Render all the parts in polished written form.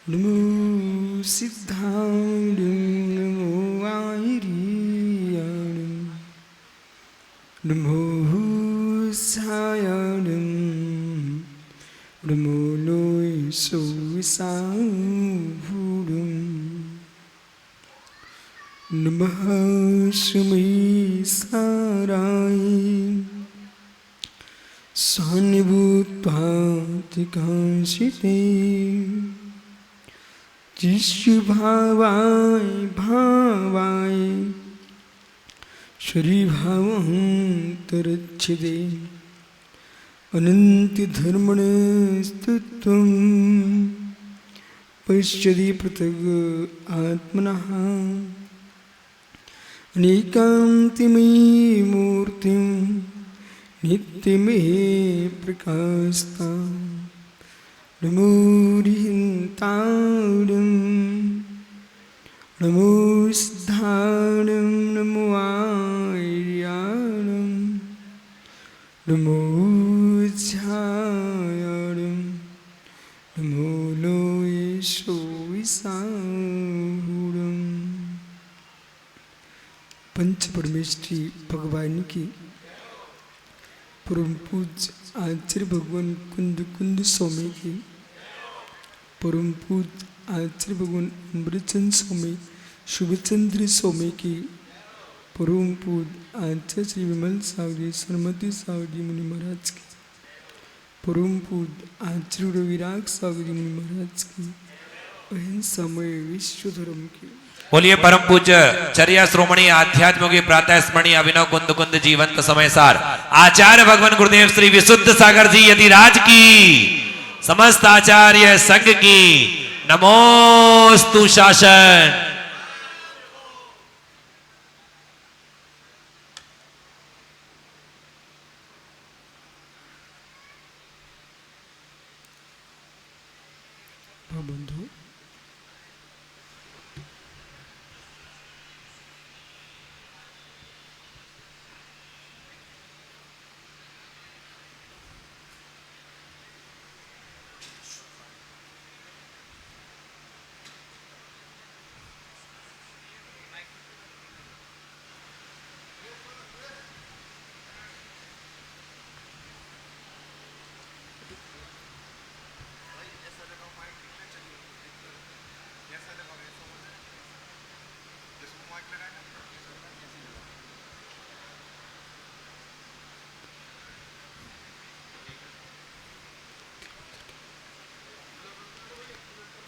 नमो सिद्धाय नमो आयर्याय नमो साय नमो लोय सोविसाभूरं नमः शमै साराय सान्निभूत्वातिकांक्षिते जिष्णुभावाय भावाय श्रीभावन्तरच्छिदे अनन्तिधर्मणस्तुत्वं पश्यति पृथग् आत्मनः अनेकान्तिमयी मूर्तिं नित्यमेव प्रकाशता नमो रिहन्तारं नमो सिद्धारं नमो आर्याणं नमो छायारं नमो लोय सोविसाहुरं। पंच परमेश्वरी भगवान की परम पूज्य आचार्य भगवान कुंद कुंद स्वामी की परम पूज्य आचार्य भगवान अमृतचंद स्वामी शुभचंद्र स्वामी की परम पूज्य आचार्य श्री विमल सावरी सरमती सावरी मुनि महाराज की परम पूज्य आचार्य रविराग सावरी मुनि महाराज की अहिंसामय विश्व धर्म की। बोलिए परम पूज्य चर्या श्रोमणी आध्यात्म की प्रातः स्मरणीय अभिनव कुंद कुंद जीवंत समय सार आचार्य भगवान गुरुदेव श्री विशुद्ध सागर जी यतिराज की समस्त आचार्य संघ की नमोस्तु शासन। बंधु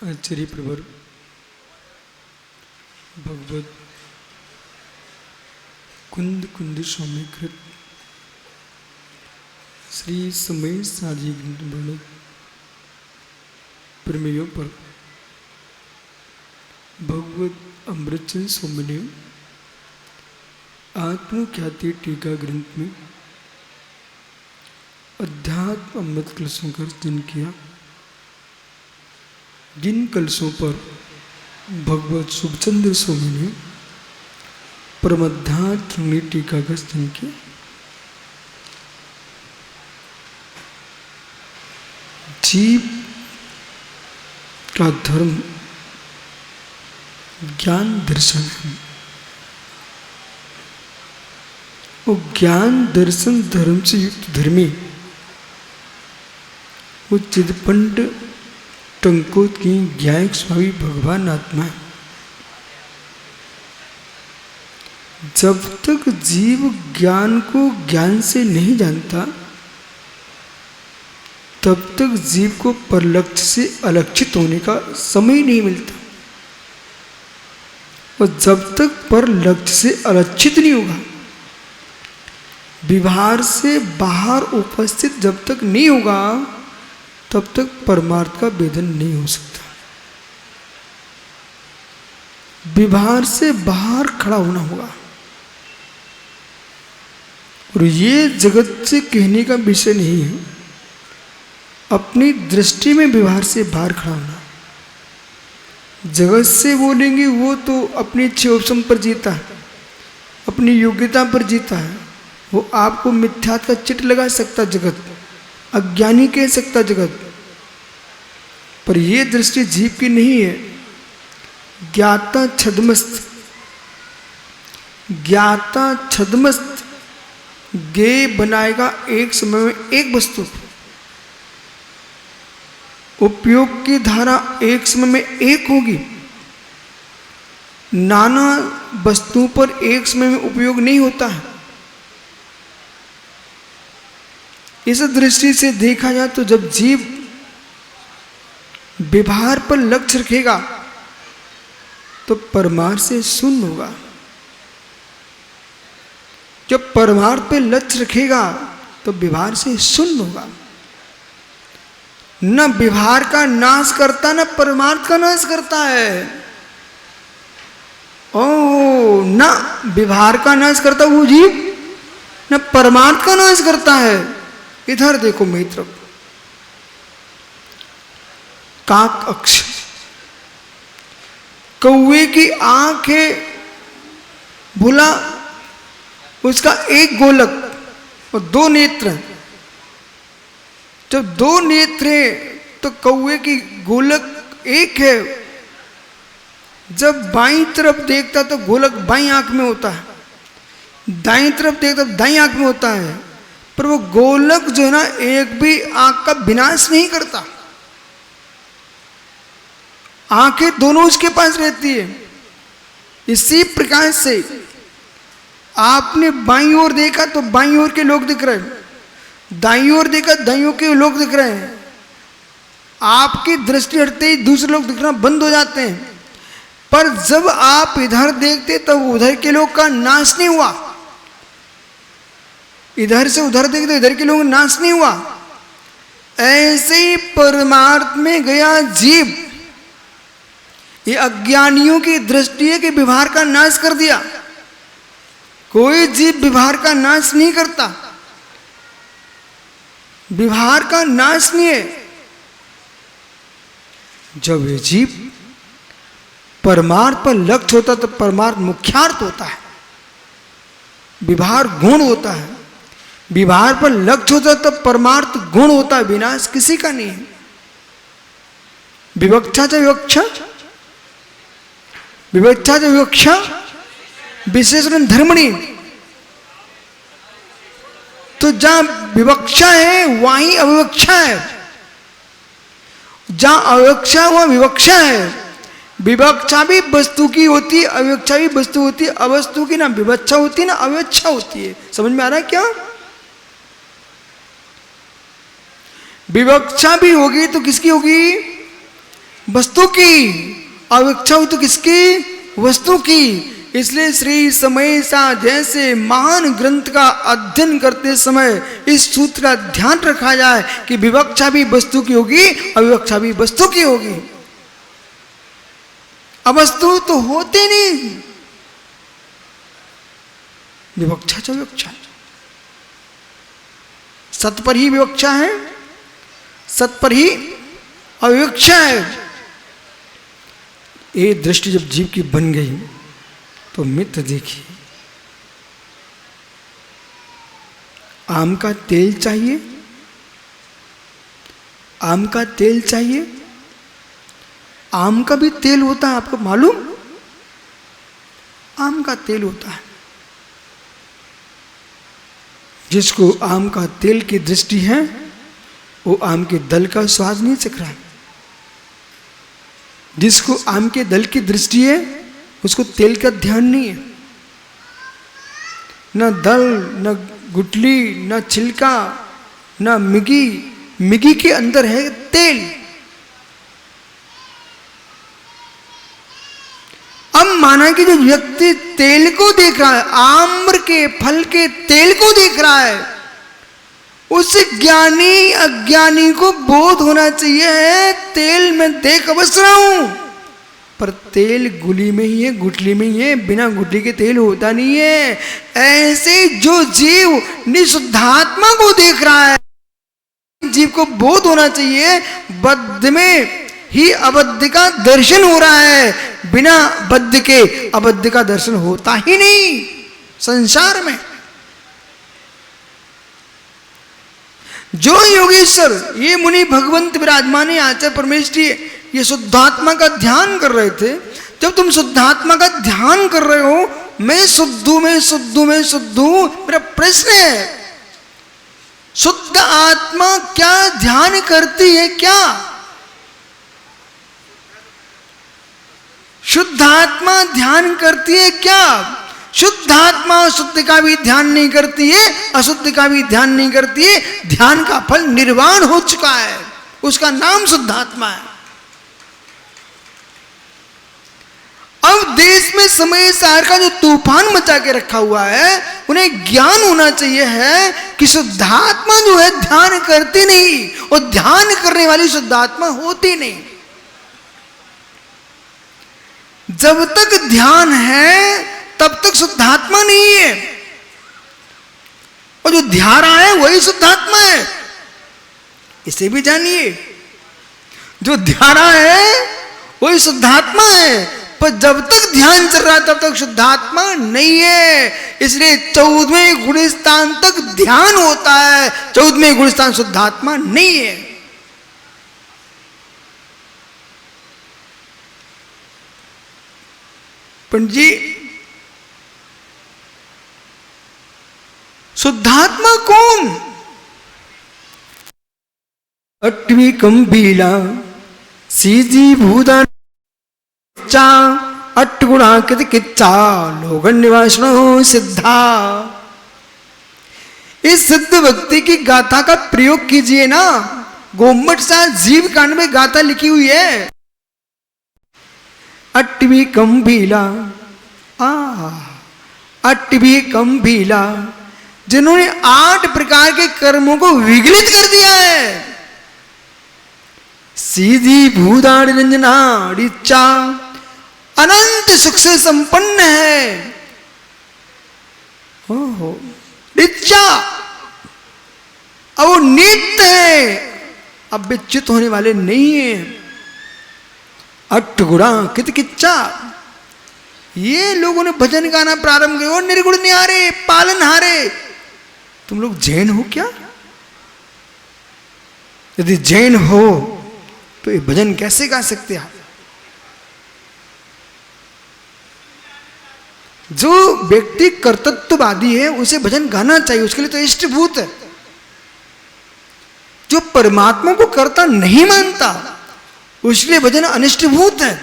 आचार्य प्रवर भगवत कुंद कुंद स्वामीकृत श्री समय साजी वर्णित प्रमेयों पर भगवत अमृतचंद स्वामी ने आत्मख्याति टीका ग्रंथ में अध्यात्म अमृत कलशों का अर्चन किया, जिन कलशों पर भगवत शुभचंद्र स्वामी ने परमाध्यात्म टीका का अर्चन किया। जीव का धर्म ज्ञान दर्शन है। वो ज्ञान दर्शन धर्म से युक्त धर्मी वो चिदपंड टंकोत की ज्ञायक स्वामी भगवान आत्मा है। जब तक जीव ज्ञान को ज्ञान से नहीं जानता तब तक जीव को परलक्ष्य से अलक्षित होने का समय नहीं मिलता, और जब तक परलक्ष्य से अलक्षित नहीं होगा, व्यवहार से बाहर उपस्थित जब तक नहीं होगा तब तक परमार्थ का भेदन नहीं हो सकता। व्यवहार से बाहर खड़ा होना होगा, और ये जगत से कहने का विषय नहीं है। अपनी दृष्टि में व्यवहार से बाहर खड़ा होना। जगत से बोलेंगे वो तो अपनी इच्छा उपशम पर जीता है, अपनी योग्यता पर जीता है। वो आपको मिथ्यात का चिट लगा सकता जगत, अज्ञानी कह सकता जगत, पर ये दृष्टि जीव की नहीं है। ज्ञाता छद्मस्त, ज्ञाता छद्मस्त ज्ञेय बनाएगा एक समय में एक वस्तु, उपयोग की धारा एक समय में एक होगी। नाना वस्तुओं पर एक समय में उपयोग नहीं होता है। इस दृष्टि से देखा जाए तो जब जीव व्यवहार पर लक्ष्य रखेगा तो परमार्थ से शून्य होगा। जब परमार्थ पे लक्ष्य रखेगा तो व्यवहार से शून्य होगा। न व्यवहार का नाश करता न परमार्थ का नाश करता है। ओ न व्यवहार का नाश करता वो जीव, न परमार्थ का नाश करता है। इधर देखो मित्र, काक अक्ष, कौवे की आंख है भूला, उसका एक गोलक और दो नेत्र हैं। जब दो नेत्र हैं तो कौवे की गोलक एक है। जब बाईं तरफ देखता तो गोलक बाईं आंख में होता है, दाईं तरफ देखता तो दाईं आंख में होता है। पर वो गोलक जो है ना एक भी आंख का विनाश नहीं करता, आंखें दोनों उसके पास रहती है। इसी प्रकार से आपने बाईं ओर देखा तो बाईं ओर के लोग दिख रहे हैं, दाईं ओर देखा दाईं ओर के लोग दिख रहे हैं। आपकी दृष्टि हटते ही दूसरे लोग दिखना बंद हो जाते हैं। पर जब आप इधर देखते तब उधर के लोग का नाश नहीं हुआ, इधर से उधर देखते इधर के लोग का नाश नहीं हुआ। ऐसे ही परमार्थ में गया जीव, ये अज्ञानियों की दृष्टि है कि व्यवहार का नाश कर दिया। कोई जीव व्यवहार का नाश नहीं करता, व्यवहार का नाश नहीं है। जब ये जीव परमार्थ पर लक्ष्य होता तो परमार्थ मुख्यार्थ होता है, व्यवहार गुण होता है। व्यवहार पर लक्ष्य होता तो परमार्थ गुण होता है, विनाश किसी का नहीं है। विवक्षा च विवक्षा, विवक्षा च विवक्षा विशेषण धर्मणी। तो जहां विवक्षा है वहीं अविवक्षा है, जहां अविवक्षा वहां विवक्षा है। विवक्षा भी वस्तु की होती है, अविवक्षा भी वस्तु होती है। अवस्तु की ना विवक्षा होती है ना अविवक्षा होती है। समझ में आ रहा है क्या? विवक्षा भी होगी तो किसकी होगी? वस्तु की। अविवक्षा हुई तो किसकी? वस्तु की। इसलिए श्री समय सा जैसे महान ग्रंथ का अध्ययन करते समय इस सूत्र का ध्यान रखा जाए कि विवक्षा भी वस्तु की होगी, अविवक्षा भी वस्तु की होगी। अवस्तु तो होते नहीं। विवक्षा च विवक्षा, सत पर ही विवक्षा है, सत पर ही अविवक्षा है। ये दृष्टि जब जीव की बन गई तो मित्र देखिए, आम का तेल चाहिए, आम का तेल चाहिए। आम का भी तेल होता है, आपको मालूम? आम का तेल होता है। जिसको आम का तेल की दृष्टि है वो आम के दल का स्वाद नहीं चख रहा है। जिसको आम के दल की दृष्टि है उसको तेल का ध्यान नहीं है। न दल, न गुठली, न छिलका, न मिगी। मिगी के अंदर है तेल। अब माना कि जो व्यक्ति तेल को देख रहा है, आम्र के फल के तेल को देख रहा है, उस ज्ञानी अज्ञानी को बोध होना चाहिए तेल में देख अवश्य रहा हूं, पर तेल गुली में ही है, गुठली में ही है, बिना गुठली के तेल होता नहीं है। ऐसे जो जीव निशुद्धात्मा को देख रहा है, जीव को बोध होना चाहिए बद्ध में ही अबद्ध का दर्शन हो रहा है, बिना बद्ध के अबद्ध का दर्शन होता ही नहीं संसार में। जो योगेश्वर ये मुनि भगवंत विराजमाने आचार्य परमेश्वरी ये शुद्धात्मा का ध्यान कर रहे थे। जब तुम शुद्धात्मा का ध्यान कर रहे हो, मैं शुद्ध हूं, मैं शुद्ध हूं, मैं शुद्ध हूं, मेरा प्रश्न है शुद्ध आत्मा क्या ध्यान करती है? क्या शुद्ध आत्मा ध्यान करती है? क्या शुद्ध आत्मा शुद्ध का भी ध्यान नहीं करती है, अशुद्ध का भी ध्यान नहीं करती है। ध्यान का फल निर्वाण हो चुका है, उसका नाम शुद्ध आत्मा है। अब देश में समय सार का जो तूफान मचा के रखा हुआ है, उन्हें ज्ञान होना चाहिए है कि शुद्धात्मा जो है ध्यान करती नहीं, और ध्यान करने वाली शुद्धात्मा होती नहीं। जब तक ध्यान है तब तक शुद्धात्मा नहीं है, और जो ध्यान रहा है वही शुद्धात्मा है। इसे भी जानिए, जो ध्यान रहा है वही शुद्धात्मा है, पर जब तक ध्यान चल रहा है तब तक शुद्धात्मा नहीं है। इसलिए 14वें गुणस्थान तक ध्यान होता है, 14वें गुणस्थान शुद्धात्मा नहीं है। पंडित जी, शुद्धात्मा कौन? अट्वी कंबीला सीजी भूदा चा अट्गुणा किच्चा लोगन निवासनो सिद्धा। इस सिद्ध व्यक्ति की गाथा का प्रयोग कीजिए ना। गोमठ सा जीव कांड में गाथा लिखी हुई है। अट्वी कंबीला, अट्वी कंबीला, जिन्होंने 8 प्रकार के कर्मों को विगलित कर दिया है। सीधी भूदाड़ रंजना ऋचा, अनंत सुख से संपन्न है। ओहो, ऋचा, अब वो नित्य है, अब विच्युत होने वाले नहीं है। अट्टगुणा किच्चा, ये लोगों ने भजन गाना प्रारंभ किया, निर्गुण निहारे पालनहारे। तुम लोग जैन हो क्या? यदि जैन हो तो ये भजन कैसे गा सकते हैं? जो व्यक्ति कर्तृत्ववादी है उसे भजन गाना चाहिए, उसके लिए तो इष्टभूत है। जो परमात्मा को कर्ता नहीं मानता उसके लिए भजन अनिष्टभूत है।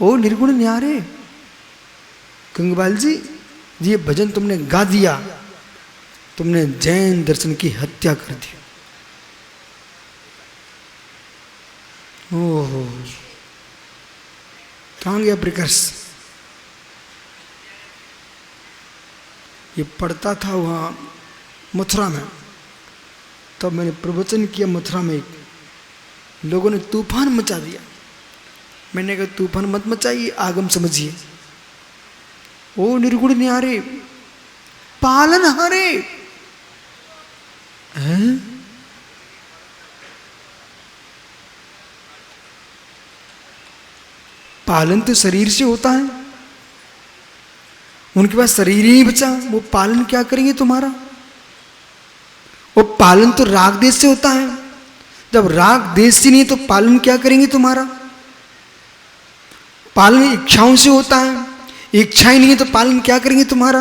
ओ निर्गुण न्यारे गंगवाल जी, ये भजन तुमने गा दिया, तुमने जैन दर्शन की हत्या कर दी। ओहो, कहां गया प्रकर्ष? ये पढ़ता था वहां मथुरा में, तब मैंने प्रवचन किया मथुरा में। लोगों ने तूफान मचा दिया। मैंने कहा तूफान मत मचाइए, आगम समझिए। ओ निर्गुण निहारे पालनहारे हैं? पालन तो शरीर से होता है, उनके पास शरीर ही बचा, वो पालन क्या करेंगे तुम्हारा? वो पालन तो राग देश से होता है, जब राग देश से नहीं तो पालन क्या करेंगे तुम्हारा? पालन इच्छाओं से होता है, इच्छाएं नहीं है तो पालन क्या करेंगे तुम्हारा?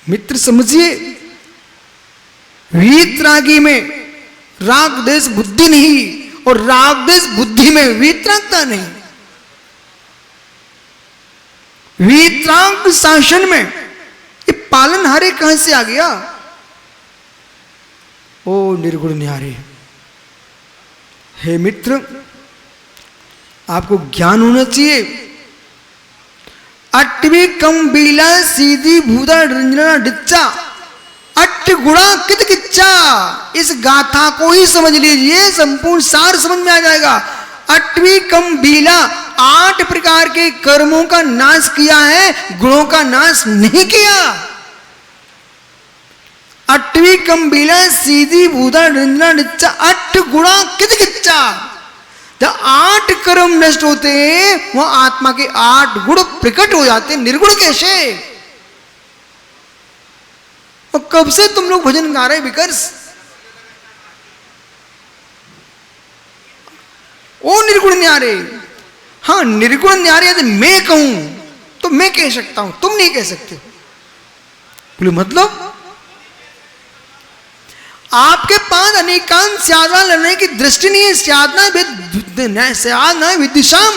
मित्र समझिए, वीतरागी में राग देश बुद्धि नहीं, और राग देश बुद्धि में वीतरागता नहीं। वीतराग शासन में ये पालनहारे कहां से आ गया? ओ निर्गुण निहारे। हे मित्र, आपको ज्ञान होना चाहिए। अट्वी कंबीला सीधी भूदा रंजना डिच्चा, अट्ठ गुणा कित किच्चा। इस गाथा को ही समझ लीजिए, संपूर्ण सार समझ में आ जाएगा। अट्वी कंबीला, 8 प्रकार के कर्मों का नाश किया है, गुणों का नाश नहीं किया। अट्वी कंबीला सीधी भूदा रंजना डिच्चा, 8 गुणा कित किच्चा। जब 8 कर्म नष्ट होते हैं वहां आत्मा के 8 गुण प्रकट हो जाते हैं। निर्गुण कैसे? और कब से तुम लोग भजन गा रहे विकर्ष? ओ निर्गुण न्यारे। हाँ, निर्गुण न्यारे यदि मैं कहूं तो मैं कह सकता हूं, तुम नहीं कह सकते। बोले मतलब? आपके पास अनेकांत स्यादा लड़ने की दृष्टि नहीं है। स्यादना विद्विषाम,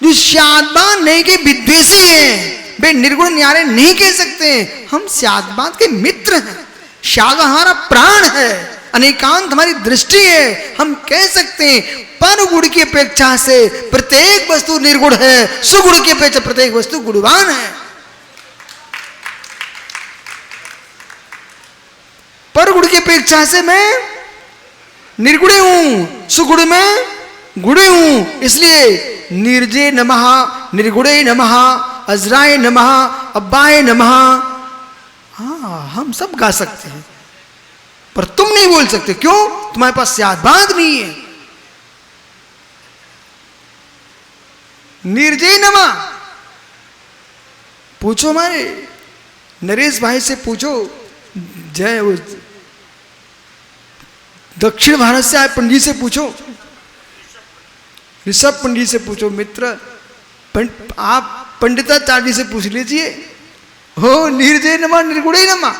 जो स्यादबान नहीं के विद्वेषी हैं वे निर्गुण न्यारे नहीं कह सकते। हम स्यादबान के मित्र हैं, स्याद हमारा प्राण है, अनेकांत हमारी दृष्टि है, हम कह सकते हैं। पर गुण की अपेक्षा से प्रत्येक वस्तु निर्गुण है, सुगुण की अपेक्षा प्रत्येक वस्तु गुणवान है। पर गुण की अपेक्षा से मैं निर्गुण हूं, सुगुण में गुण हूं। इसलिए निर्जय नमः, निर्गुणे नमः, अजराय नमः, अब्बाय नमः, हाँ हम सब गा सकते हैं, पर तुम नहीं बोल सकते। क्यों? तुम्हारे पास स्यादबाद नहीं है। निर्जय नमः पूछो, हमारे नरेश भाई से पूछो, जय दक्षिण भारत से आए पंडित से पूछो, ऋषभ पंडित से पूछो, मित्र आप पंडिताचार्य से पूछ लीजिए। हो निर्जय नमः, निर्गुणे नमः,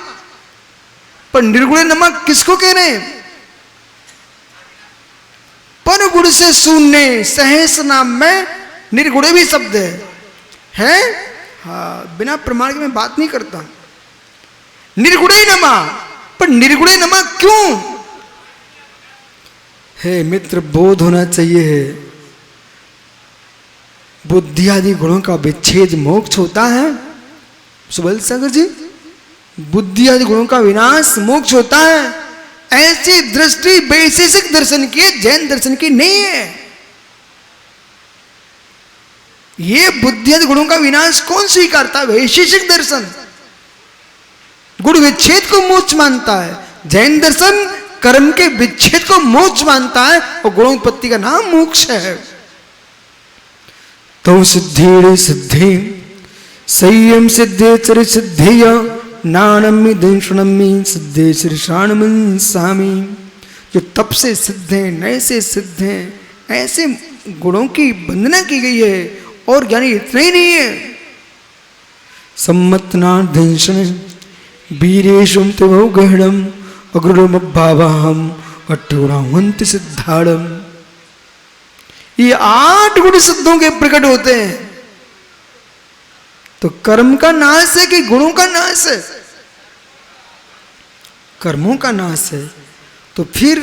पर निर्गुणे नमः किसको कह रहे हैं? पर गुण से शून्य सहस नाम में निर्गुणे भी शब्द है? हाँ, बिना प्रमाण के मैं बात नहीं करता। निर्गुणे नमः, पर निर्गुणे नमः क्यों? हे मित्र, बोध होना चाहिए है। बुद्धि आदि गुणों का विच्छेद मोक्ष होता है। सुबल सागर जी, बुद्धि आदि गुणों का विनाश मोक्ष होता है। ऐसी दृष्टि वैशेषिक दर्शन की, जैन दर्शन की नहीं है। ये बुद्धि आदि गुणों का विनाश कौन स्वीकारता है? वैशेषिक दर्शन गुण विच्छेद को मोक्ष मानता है। जैन दर्शन कर्म के विच्छेद को मोक्ष मानता है, और गुणोत्पत्ति का नाम मोक्ष है। तो सिद्धि सिद्धि संयम सिद्धे चर सिद्धेय नानम्मि दंशनम्मि सिद्धे श्रीषाणमन सामी। जो तप से सिद्ध है, नए से सिद्ध है, ऐसे गुणों की वंदना की गई है। और ज्ञानी इतना ही नहीं है, सम्मतना दंशन वीरेशुम तवो गहणम अग्रुम भावहम अट्ठुरावंत सिद्धाड़म। ये 8 गुण सिद्धों के प्रकट होते हैं। तो कर्म का नाश है कि गुणों का नाश है? कर्मों का नाश है। तो फिर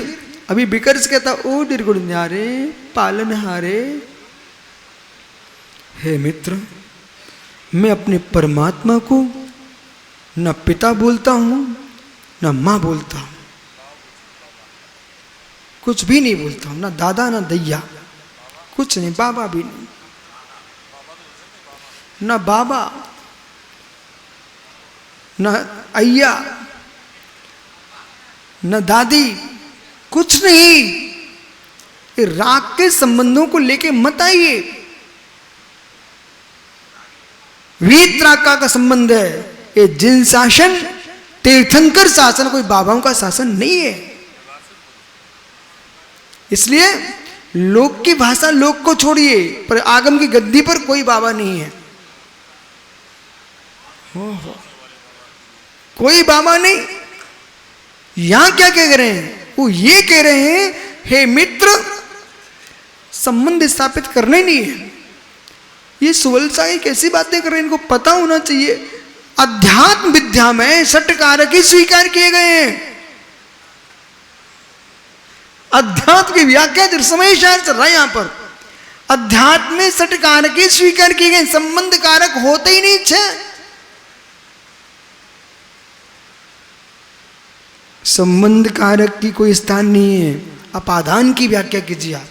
अभी विकर्ष कहता, ओ निर्गुण न्यारे पालनहारे। हे मित्र, मैं अपने परमात्मा को न पिता बोलता हूं न मां बोलता हूं, कुछ भी नहीं बोलता हूं, ना दादा ना दैया, कुछ नहीं, बाबा भी नहीं, ना बाबा ना अय्या न दादी, कुछ नहीं। ये राग के संबंधों को लेके मत आइए। वीतराग का संबंध है। ये जिन शासन तीर्थंकर शासन, कोई बाबाओं का शासन नहीं है। इसलिए लोक की भाषा लोक को छोड़िए, पर आगम की गद्दी पर कोई बाबा नहीं है। कोई बाबा नहीं। यहां क्या कह रहे हैं? वो ये कह रहे हैं, हे मित्र, संबंध स्थापित करने नहीं है। ये सुवलसाई कैसी बातें कर रहे हैं? इनको पता होना चाहिए। अध्यात्म विद्या में षटकारक ही स्वीकार किए गए हैं। अध्यात्म की व्याख्या समय शायर चल रहा है यहां पर। अध्यात्म में षटकारक ही स्वीकार किए गए, संबंध कारक होते ही नहीं। संबंध कारक की कोई स्थान नहीं है। अपादान की व्याख्या कीजिए आप।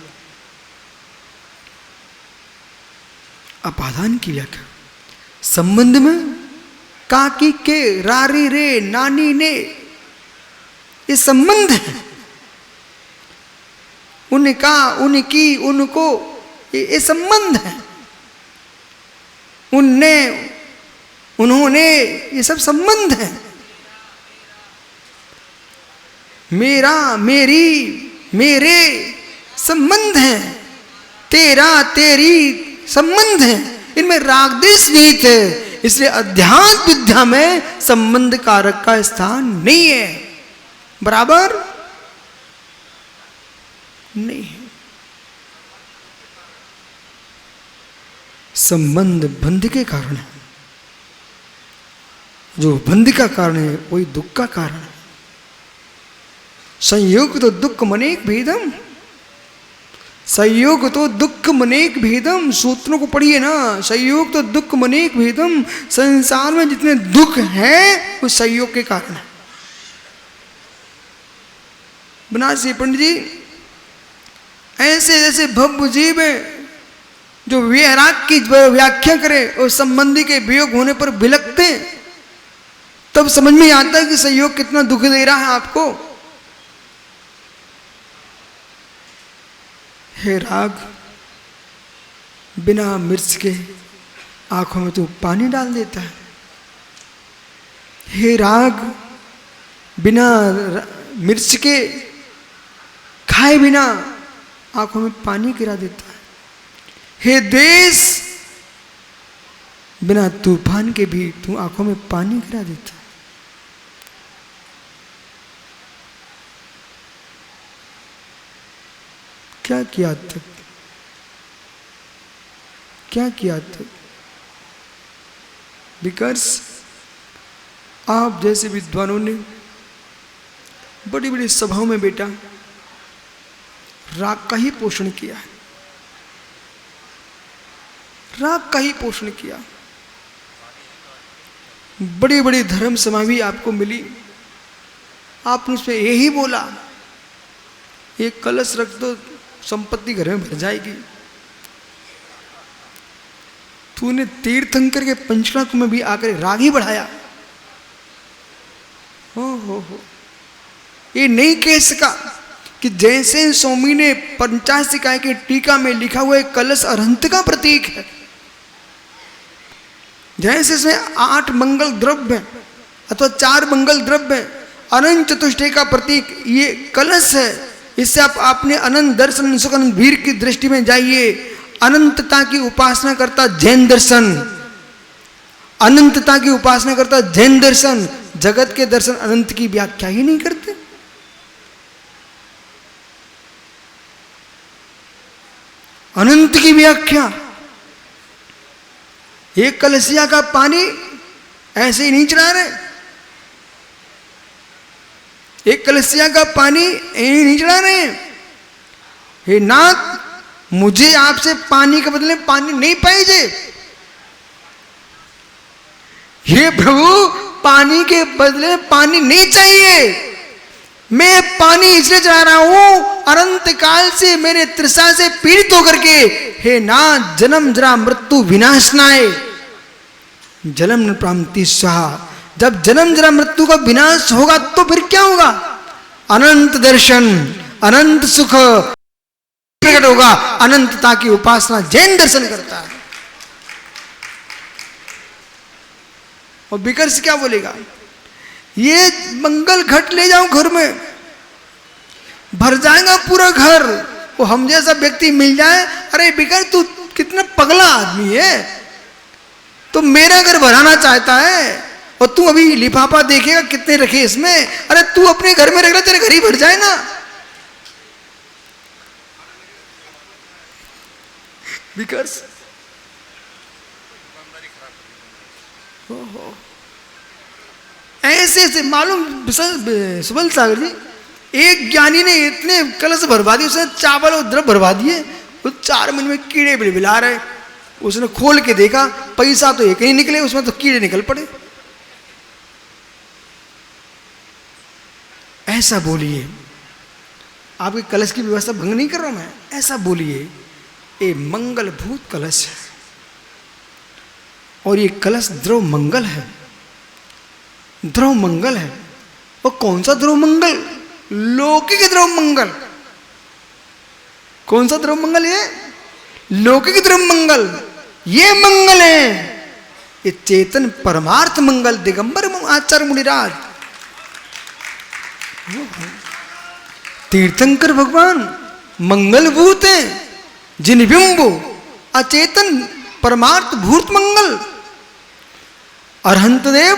अपादान की व्याख्या संबंध में काकी के, रारी रे, नानी ने, ये संबंध है। उन उनका, उनकी, उनको, ये संबंध है। उनने, उन्होंने, ये सब संबंध है। मेरा, मेरी, मेरे संबंध है। तेरा, तेरी संबंध है। इनमें राग द्वेष निहित है। इसलिए अध्यात्म विद्या में संबंध कारक का स्थान नहीं है। बराबर नहीं है। संबंध बंध के कारण है। जो बंध का कारण है वही दुख का कारण है। संयोग तो दुख मनेक भेदम, संयोग तो दुख मनेक भेदम। सूत्रों को पढ़िए ना। संयोग तो दुख मनेक भेदम। संसार में जितने दुख हैं वो संयोग के कारण है। बनारसी पंडित जी ऐसे जैसे भव्य जीव है जो वैराग की व्याख्या करे और संबंधी के वियोग होने पर बिलकते, तब समझ में आता है कि संयोग कितना दुख दे रहा है आपको। हे राग, बिना मिर्च के आंखों में तू पानी डाल देता है। हे राग, बिना मिर्च के खाए बिना आंखों में पानी गिरा देता है। हे देश, बिना तूफान के भी तू आंखों में पानी गिरा देता है। क्या किया तक, क्या किया तक? बिकॉज आप जैसे विद्वानों ने बड़ी बड़ी सभाओं में बेटा राग का ही पोषण किया है। राग का ही पोषण किया। बड़ी बड़ी धर्म सभा भी आपको मिली, आपने उसमें यही बोला, एक कलश रख दो संपत्ति घर में भर जाएगी। तूने तीर्थंकर के पंचनाथ में भी आकर राग ही बढ़ाया। हो, ये नहीं कह सका कि जैसे स्वामी ने 50 निकाय के टीका में लिखा हुआ एक कलश अरहंत का प्रतीक है, जैसे इसमें 8 मंगल द्रव्य अथवा 4 मंगल द्रव्य अनंत चतुष्टय का प्रतीक ये कलश है। इससे आपने अनंत दर्शन सुख अनंत वीर की दृष्टि में जाइए। अनंतता की उपासना करता जैन दर्शन, अनंतता की उपासना करता जैन दर्शन जगत के दर्शन अनंत की व्याख्या ही नहीं करते। अनंत की व्याख्या, एक कलसिया का पानी ऐसे ही नहीं चढ़ा रहे, एक कलसिया का पानी यही नहीं चढ़ा रहे। हे नाथ, मुझे आपसे पानी के बदले पानी नहीं पाइजे। हे प्रभु, पानी के बदले पानी नहीं चाहिए। मैं पानी इसलिए चढ़ा रहा हूं अनंत काल से मेरे तृषा से पीड़ित होकर के। हे नाथ, जन्म जरा मृत्यु विनाशनाय जन्म प्राप्ति स्वाहा। जब जन्म जरा मृत्यु का विनाश होगा तो फिर क्या होगा? अनंत दर्शन, अनंत सुख प्रकट होगा। अनंतता की उपासना जैन दर्शन करता है। और बिकर्स क्या बोलेगा? ये मंगल घट ले जाओ घर में, भर जाएगा पूरा घर। वो हम जैसा व्यक्ति मिल जाए, अरे बिकर तू कितना पगला आदमी है, तो मेरा घर भराना चाहता है और तू अभी लिफाफा देखेगा कितने रखे इसमें। अरे तू अपने घर में रख ले, तेरे घर ही भर जाए ना। बिकर्स ऐसे ऐसे मालूम सुबल सागर जी, एक ज्ञानी ने इतने कलश भरवा दिए, उसने चावल और द्रव भरवा दिए, वो 4 महीने में कीड़े बिलबिला रहे। उसने खोल के देखा, पैसा तो एक ही निकले, उसमें तो कीड़े निकल पड़े। ऐसा बोलिए, आपके कलश की व्यवस्था भंग नहीं कर रहा हूं मैं, ऐसा बोलिए ये मंगलभूत कलश है और ये कलश द्रव मंगल है, द्रव मंगल है। और कौन सा द्रव मंगल? लौकिक द्रव मंगल। कौन सा ध्रुव मंगल है? लौकिक ध्रुव मंगल। ये मंगल है, ये चेतन परमार्थ मंगल। दिगंबर आचार्य मुनिराज, तीर्थंकर भगवान मंगलभूत हैं, जिन बिंबो अचेतन परमार्थ भूत मंगल। अरहंत देव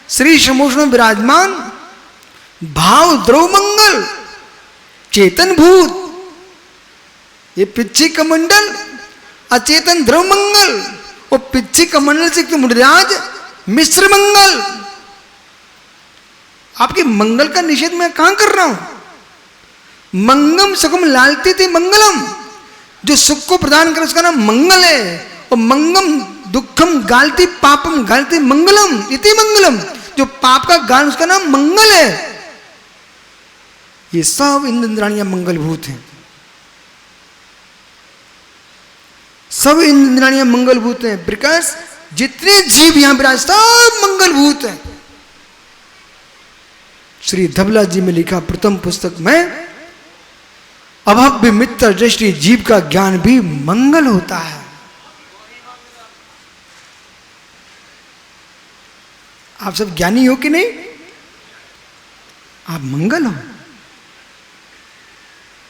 श्री समोषण विराजमान भाव द्रव मंगल, चेतन भूत। ये पिच्छी कमंडल अचेतन द्रव मंगल, और पिच्छी कमंडल से मुनिराज मिश्र मंगल। आपके मंगल का निषेध मैं कहां कर रहा हूं? मंगम सुखम लालती थी मंगलम, जो सुख को प्रदान करे उसका नाम मंगल है। और मंगम दुखम गालती पापम गालती मंगलम इति मंगलम, जो पाप का गाल उसका नाम मंगल है। ये सब इंद्राणियां मंगलभूत हैं, सब इंद्राणियां मंगलभूत हैं। बिकॉज जितने जीव यहां विराज सब मंगलभूत हैं। श्री धबला जी में लिखा प्रथम पुस्तक में, अभव्य मित्र दृष्टि जीव का ज्ञान भी मंगल होता है। आप सब ज्ञानी हो कि नहीं? आप मंगल हो,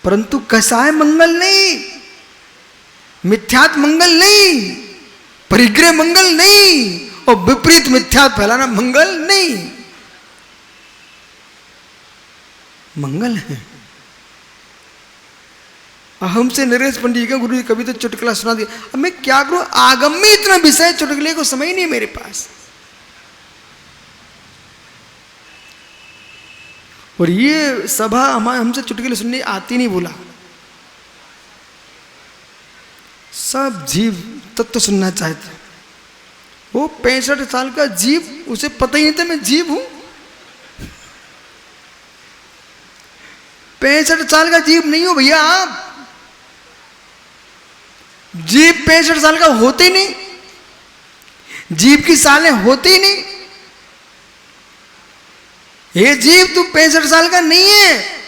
परंतु कैसा है मंगल नहीं, मिथ्यात्व मंगल नहीं, परिग्रह मंगल नहीं, और विपरीत मिथ्यात्व फैलाना मंगल नहीं। मंगल है। हमसे नरेश पंडित का गुरु जी कभी तो चुटकुला सुना दिया। अब मैं क्या करूं, आगम में इतना विषय, चुटकुले को समय नहीं मेरे पास। और ये सभा हमारे हमसे चुटकुले सुनने आती नहीं, बोला सब जीव तत्व सुनना चाहते। वो 65 साल का जीव, उसे पता ही नहीं था मैं जीव हूं। 65 साल का जीव नहीं हो भैया आप। जीव 65 साल का होते ही नहीं, जीव की सालें होती ही नहीं। ये जीव तू 65 साल का नहीं है।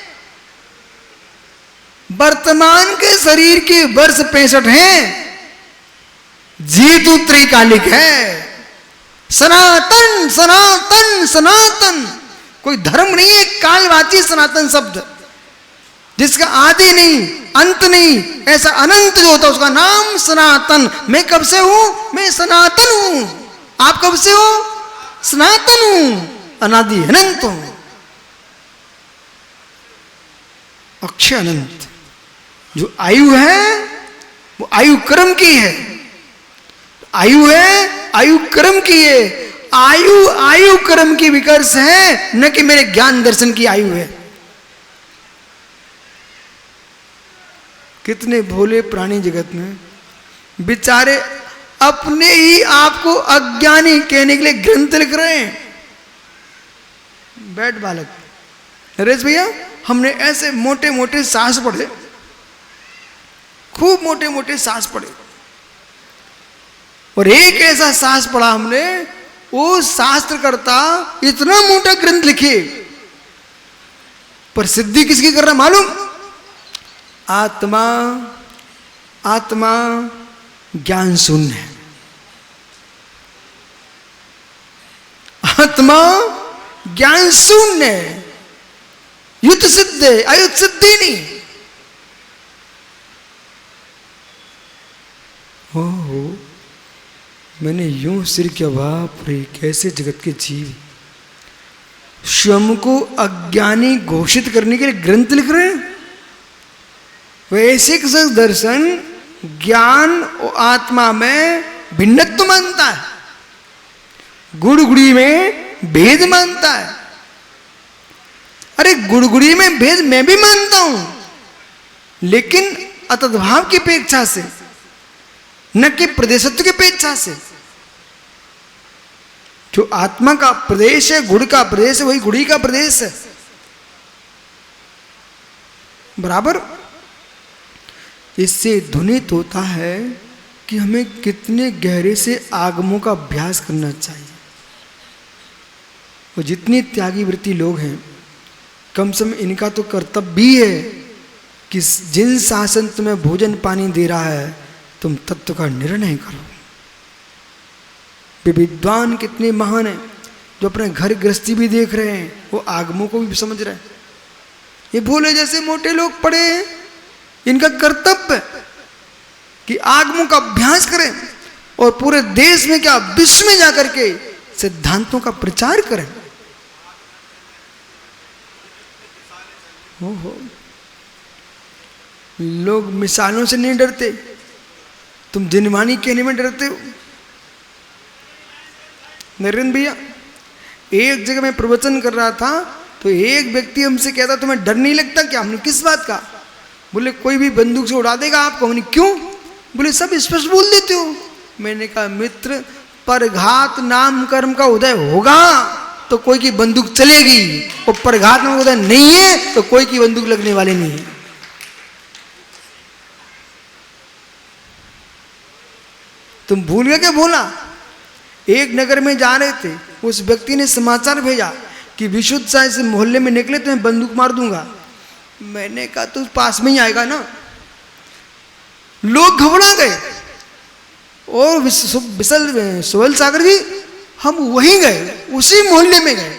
वर्तमान के शरीर के वर्ष 65 हैं, जीव तू त्रिकालिक है। सनातन सनातन सनातन, कोई धर्म नहीं है, कालवाची सनातन शब्द, जिसका आदि नहीं अंत नहीं, ऐसा अनंत जो होता है उसका नाम सनातन। मैं कब से हूं? मैं सनातन हूं। आप कब से हो? सनातन हूं, अनादि अनंत हूं, अक्षय अनंत। जो आयु है वो आयु कर्म की है, आयु है आयु कर्म की है। आयु आयु कर्म की विकर्ष है, न कि मेरे ज्ञान दर्शन की आयु है। कितने भोले प्राणी जगत में बेचारे अपने ही आप को अज्ञानी कहने के लिए ग्रंथ लिख रहे हैं। बैठ बालक नरेश भैया, हमने ऐसे मोटे मोटे साहस पढ़े, खूब मोटे मोटे साहस पढ़े, और एक ऐसा साहस पढ़ा हमने, वो शास्त्रकर्ता इतना मोटा ग्रंथ लिखे, पर सिद्धि किसकी कर रहा मालूम? आत्मा आत्मा ज्ञान शून्य है। आत्मा ज्ञान शून्य है, युद्ध सिद्ध है, अयुद्ध सिद्धि नहीं। ओहो, मैंने यूं सिर किया, बाप रे कैसे जगत के जीव स्वयं को अज्ञानी घोषित करने के लिए ग्रंथ लिख रहे हैं। वैश्विक दर्शन ज्ञान और आत्मा में भिन्नत्व मानता है, गुड़गुड़ी में भेद मानता है। अरे गुड़गुड़ी में भेद मैं भी मानता हूं, लेकिन अतद्भाव की अपेक्षा से, न कि प्रदेशत्व की अपेक्षा से। जो आत्मा का प्रदेश है, गुड़ का प्रदेश है, वही गुड़ी का प्रदेश है, बराबर। इससे ध्वनित होता है कि हमें कितने गहरे से आगमों का अभ्यास करना चाहिए। और जितनी त्यागी वृत्ति लोग हैं, कम से कम इनका तो कर्तव्य भी है कि जिन शासन तुम्हें भोजन पानी दे रहा है तुम तत्व का निर्णय करो। वे विद्वान कितने महान हैं जो अपने घर गृहस्थी भी देख रहे हैं, वो आगमों को भी समझ रहे हैं। ये भोले जैसे मोटे लोग पड़े हैं, इनका कर्तव्य कि आगमों का अभ्यास करें और पूरे देश में क्या विश्व में जाकर के सिद्धांतों का प्रचार करें। हो लोग मिसालों से नहीं डरते, तुम जिनवानी कहने में डरते हो। नरेंद्र भैया, एक जगह मैं प्रवचन कर रहा था तो एक व्यक्ति हमसे कहता तुम्हें डर नहीं लगता क्या? हमने किस बात का? बोले कोई भी बंदूक से उड़ा देगा आपको। हमने क्यों? बोले सब स्पष्ट बोल देते हो। मैंने कहा मित्र, परघात नाम कर्म का उदय होगा तो कोई की बंदूक चलेगी, और परघात नाम उदय नहीं है तो कोई की बंदूक लगने वाले नहीं है। तुम भूल गए क्या? बोला एक नगर में जा रहे थे, उस व्यक्ति ने समाचार भेजा कि विशुद्ध साय से मोहल्ले में निकले तो मैं बंदूक मार दूंगा। मैंने कहा तो पास में ही आएगा ना। लोग घबरा गए और सोहल सागर जी हम वहीं गए, उसी मोहल्ले में गए,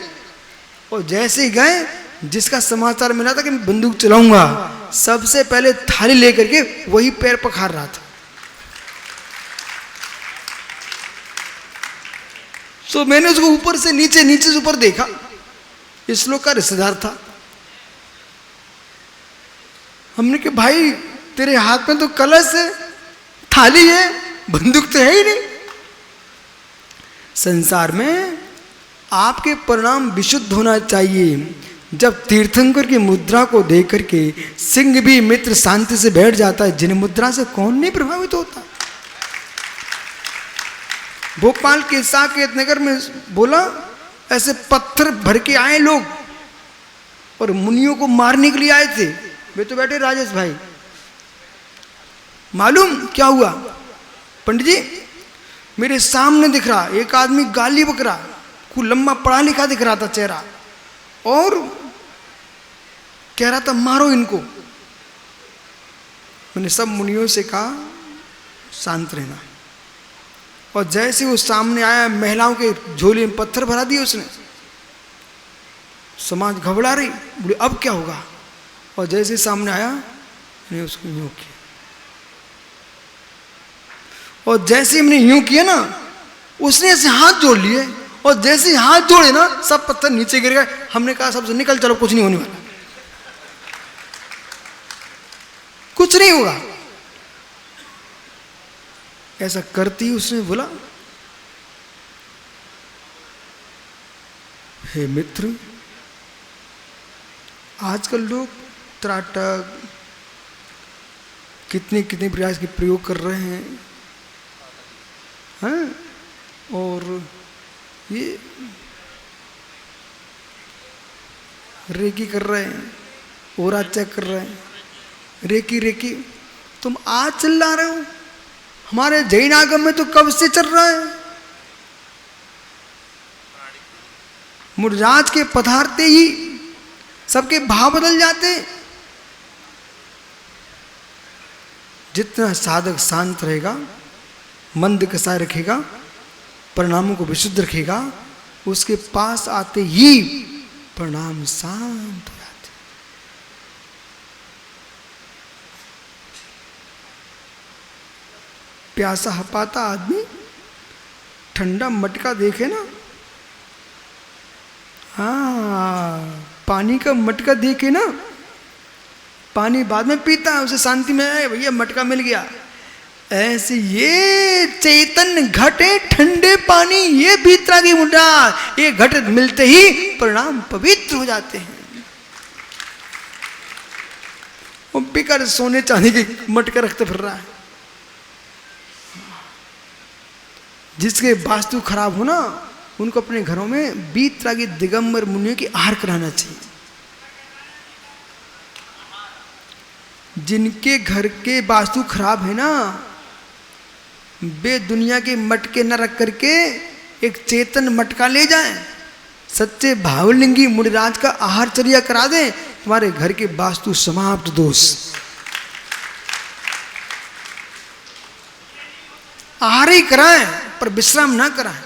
और जैसे ही गए जिसका समाचार मिला था कि मैं बंदूक चलाऊंगा, सबसे पहले थाली लेकर के वही पैर पखार रहा था। तो मैंने उसको ऊपर से नीचे, नीचे से ऊपर देखा। इस लोग का रिश्तेदार था। हमने कहा भाई तेरे हाथ में तो कलश है, थाली है, बंदूक तो है ही नहीं। संसार में आपके परिणाम विशुद्ध होना चाहिए। जब तीर्थंकर की मुद्रा को देख करके सिंह भी मित्र शांति से बैठ जाता है, जिन मुद्रा से कौन नहीं प्रभावित होता। भोपाल के साकेत नगर में बोला ऐसे पत्थर भर के आए लोग और मुनियों को मारने के लिए आए थे। वे तो बैठे राजेश भाई। मालूम क्या हुआ? पंडित जी मेरे सामने दिख रहा एक आदमी गाली बक रहा, खूब लंबा पढ़ा लिखा दिख रहा था चेहरा, और कह रहा था मारो इनको। मैंने सब मुनियों से कहा शांत रहना, और जैसे वो सामने आया महिलाओं के झोले में पत्थर भरा दिए उसने। समाज घबरा रही, बोले अब क्या होगा? और जैसे सामने आया मैंने उसको यूं किया, और जैसे हमने यूं किया ना, उसने ऐसे हाथ जोड़ लिए, और जैसे हाथ जोड़े ना सब पत्थर नीचे गिर गए। हमने कहा सबसे निकल चलो, कुछ नहीं होने वाला, कुछ नहीं होगा। ऐसा करती उसने बोला हे मित्र, आजकल लोग त्राटक कितने कितने प्रयास के प्रयोग कर रहे हैं, और ये रेकी कर रहे हैं, ओरा चेक कर रहे हैं, रेकी रेकी। तुम आज चिल्ला रहे हो, हमारे जैन आगम में तो कब से चल रहा है। मुरजाज के पधारते ही सबके भाव बदल जाते। जितना साधक शांत रहेगा, मंद कसाय रखेगा, परिणामों को विशुद्ध रखेगा, उसके पास आते ही परिणाम शांत हो जाते। प्यासा हपाता आदमी ठंडा मटका देखे ना, पानी का मटका देखे ना, पानी बाद में पीता है, उसे शांति में है, भैया मटका मिल गया। ऐसे ये चैतन्य घटे ठंडे पानी, ये भीतरा की मुद्रा, ये घट मिलते ही परिणाम पवित्र हो जाते हैं। वो बेकार सोने चांदी के मटका रखते फिर रहा है। जिसके वास्तु खराब हो ना, उनको अपने घरों में बीतरागी दिगंबर मुनियों की आहार कराना चाहिए। जिनके घर के वास्तु खराब है ना, वे दुनिया के मटके न रख करके एक चेतन मटका ले जाएं, सच्चे भावलिंगी मुनिराज का आहार चर्या करा दें, तुम्हारे घर के वास्तु समाप्त दोष। आहार ही कराएं पर विश्राम ना कराएं।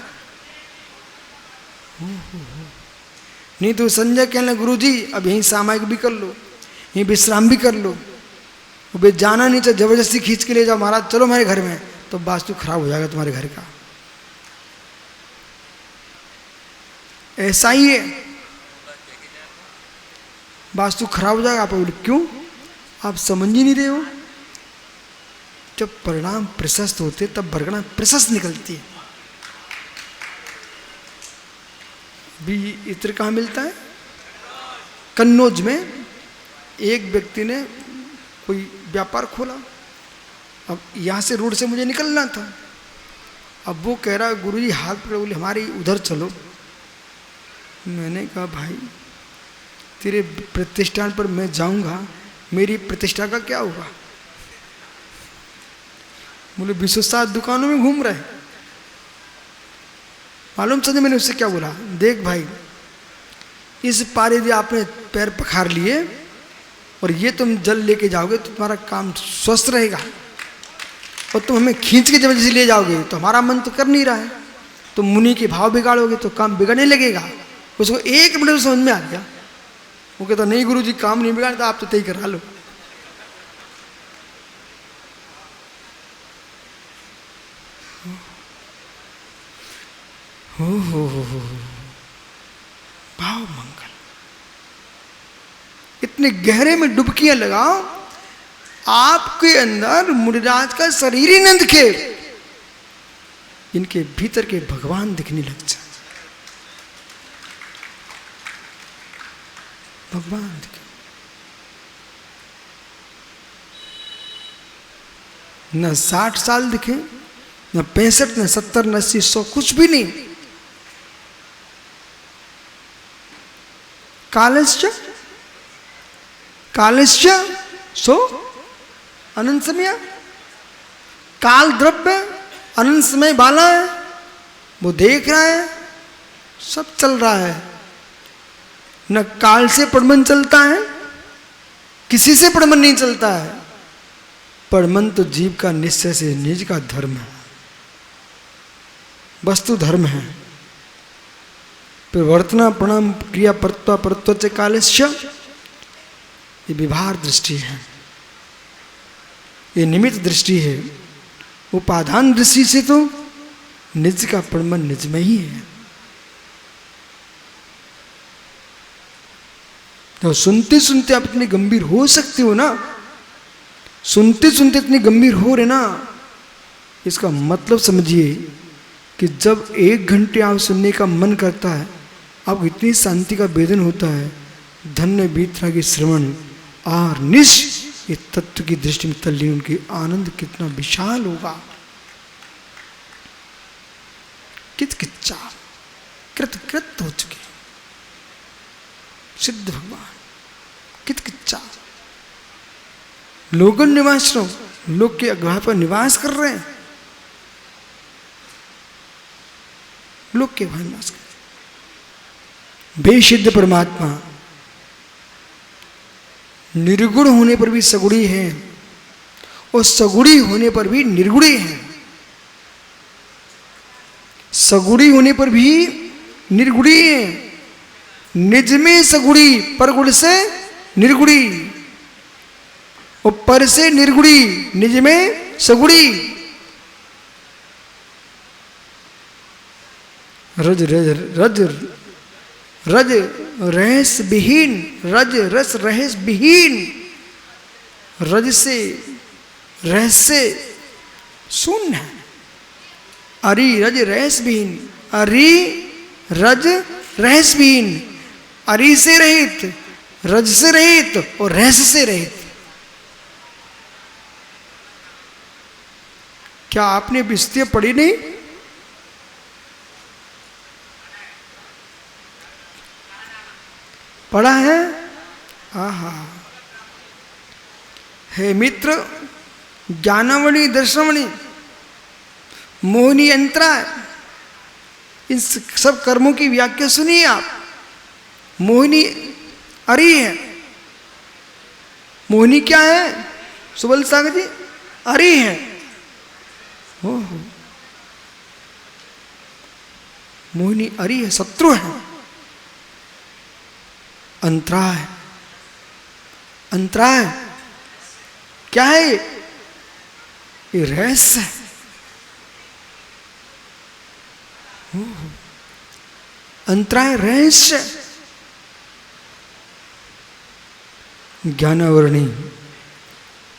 नहीं तो संजय कहने गुरुजी अब यहीं सामायिक भी कर लो, यहीं विश्राम भी कर लो, वे जाना नहीं चाहिए, जबरदस्ती खींच के ले जाओ महाराज चलो मेरे घर में, तो वास्तु खराब हो जाएगा तुम्हारे घर का। ऐसा ही है, वास्तु खराब हो जाएगा। आप बोले क्यों, आप समझ ही नहीं रहे हो। जब परिणाम प्रशस्त होते तब परिणाम प्रशस्त निकलती है। भी इत्र कहाँ मिलता है, कन्नौज में एक व्यक्ति ने कोई व्यापार खोला। अब यहाँ से रोड से मुझे निकलना था, अब वो कह रहा गुरुजी हाथ पकड़े, बोले हमारे उधर चलो। मैंने कहा भाई तेरे प्रतिष्ठान पर मैं जाऊंगा, मेरी प्रतिष्ठा का क्या होगा। बोले 207 दुकानों में घूम रहे। मालूम समझे मैंने उससे क्या बोला, देख भाई इस पार यदि आपने पैर पखार लिए और ये तुम जल लेके जाओगे तो तुम्हारा काम स्वस्थ रहेगा, और तुम हमें खींच के जबरदस्ती ले जाओगे तो हमारा मन तो कर नहीं रहा है, तुम मुनि के भाव बिगाड़ोगे तो काम बिगड़ने लगेगा। उसको 1 मिनट में समझ में आ गया। वो कहता नहीं गुरुजी काम नहीं बिगाड़ता, आप तो तय करा लो। हो भाव मंगल, इतने गहरे में डुबकियां लगाओ, आपके अंदर मुनिराज का शरीर ही न दिखे, इनके भीतर के भगवान दिखने लग जाए। भगवान दिखे, न 60 साल दिखे, न 65, न 70, न 80, 100, कुछ भी नहीं। कालश्च सो अनंत समय, काल द्रव्य अनंत समय वाला है, वो देख रहा है, सब चल रहा है। न काल से प्रबंध चलता है, किसी से प्रबंध नहीं चलता है। प्रबंध तो जीव का निश्चय से निज का धर्म है, वस्तु धर्म है। प्रवर्तना प्रणाम क्रिया परत्वा परत्व च कालस्य, ये विभार दृष्टि है, ये निमित्त दृष्टि है। उपादान दृष्टि से तो निज का प्रबंध निज में ही है। तो सुनते सुनते आप इतने गंभीर हो सकते हो ना, सुनते सुनते इतने गंभीर हो रहे ना, इसका मतलब समझिए कि जब 1 घंटे आप सुनने का मन करता है, आपको इतनी शांति का वेदन होता है। धन्य बीतरा की श्रवण और निश, ये तत्व की दृष्टि में तल्लीन, उनकी आनंद कितना विशाल होगा। कितकिच्चा कृत कृत हो चुके सिद्ध भगवान, कितकिच्चा लोगन निवास रहो, लोग के अगवा पर निवास कर रहे हैं, लोग के अगवा निवास कर, बेसिद्ध परमात्मा निर्गुण होने पर भी सगुणी है, और सगुणी होने पर भी निर्गुणी है। सगुणी होने पर भी निर्गुणी है, निज में सगुणी, परगुण से निर्गुणी, और पर से निर्गुणी, निज में सगुणी। रज रज रज रज रहस विहीन, रज रस रहस विहीन, रज से रहस्य शून्य है। अरि रज रहस विहीन, अरि रज रहस विहीन, अरि से रहित, रज से रहित और रहस्य से रहित। क्या आपने विस्तीय पढ़ी नहीं? पढ़ा है? आहा, हे मित्र, ज्ञानवणी दर्शनवणी मोहिनी यंत्रा, इन सब कर्मों की व्याख्या सुनिए आप। मोहिनी अरि है, मोहिनी क्या है सुबल सागर जी? अरि है। हो मोहिनी अरि है, शत्रु है, अंतराय। अंतराय क्या है? ये रहस्य है। अंतराय रहस्य, ज्ञानावरणी,